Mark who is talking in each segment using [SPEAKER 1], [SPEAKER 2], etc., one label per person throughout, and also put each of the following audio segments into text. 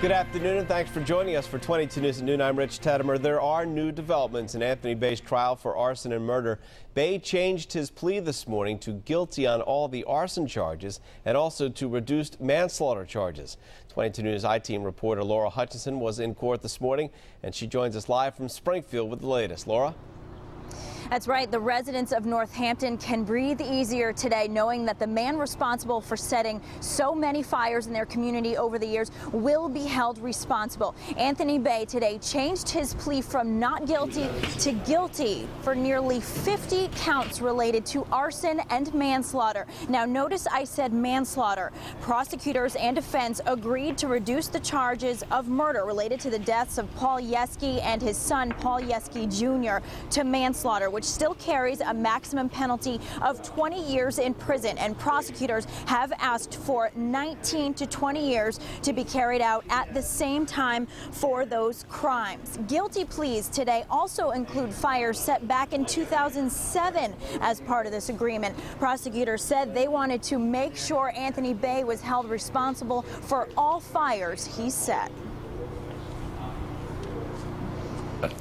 [SPEAKER 1] Good afternoon and thanks for joining us for 22 News at Noon. I'm Rich Teddemer. There are new developments in Anthony Baye's trial for arson and murder. Baye changed his plea this morning to guilty on all the arson charges and also to reduced manslaughter charges. 22 News I-Team reporter Laura Hutchinson was in court this morning and she joins us live from Springfield with the latest. Laura?
[SPEAKER 2] That's right. The residents of Northampton can breathe easier today knowing that the man responsible for setting so many fires in their community over the years will be held responsible. Anthony Baye today changed his plea from not guilty to guilty for nearly 50 counts related to arson and manslaughter. Now, notice I said manslaughter. Prosecutors and defense agreed to reduce the charges of murder related to the deaths of Paul Yeske and his son, Paul Yeske Jr., to manslaughter, which still carries a maximum penalty of 20 years in prison. And prosecutors have asked for 19 to 20 years to be carried out at the same time for those crimes. Guilty pleas today also include fires set back in 2007 as part of this agreement. Prosecutors said they wanted to make sure Anthony Baye was held responsible for all fires he set.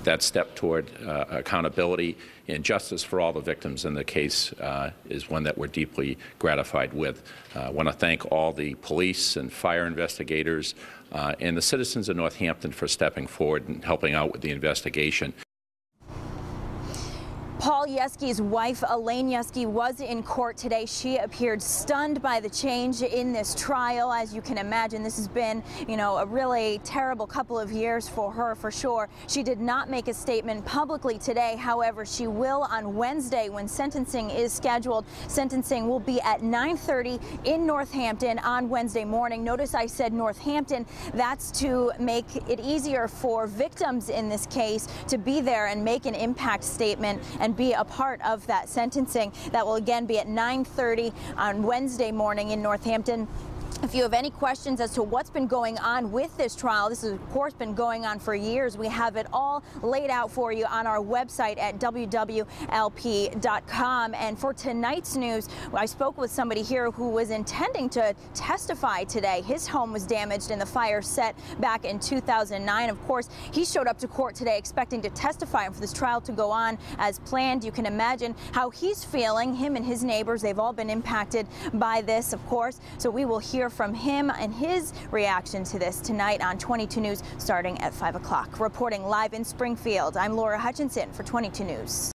[SPEAKER 3] That step toward accountability and justice for all the victims in the case is one that we're deeply gratified with. I want to thank all the police and fire investigators and the citizens of Northampton for stepping forward and helping out with the investigation.
[SPEAKER 2] Paul Yeske's wife, Elaine Yeske, was in court today. She appeared stunned by the change in this trial. As you can imagine, this has been, a really terrible couple of years for her, for sure. She did not make a statement publicly today. However, she will on Wednesday when sentencing is scheduled. Sentencing will be at 9:30 in Northampton on Wednesday morning. Notice I said Northampton. That's to make it easier for victims in this case to be there and make an impact statement and be a part of that sentencing. That will again be at 9:30 on Wednesday morning in Northampton. If you have any questions as to what's been going on with this trial, this has of course been going on for years. We have it all laid out for you on our website at wwlp.com. And for tonight's news, I spoke with somebody here who was intending to testify today. His home was damaged in the fire set back in 2009. Of course, he showed up to court today expecting to testify and for this trial to go on as planned. You can imagine how he's feeling. Him and his neighbors, they've all been impacted by this, of course. So we will hear from him and his reaction to this tonight on 22 News starting at 5 o'clock. Reporting live in Springfield, I'm Laura Hutchinson for 22 News.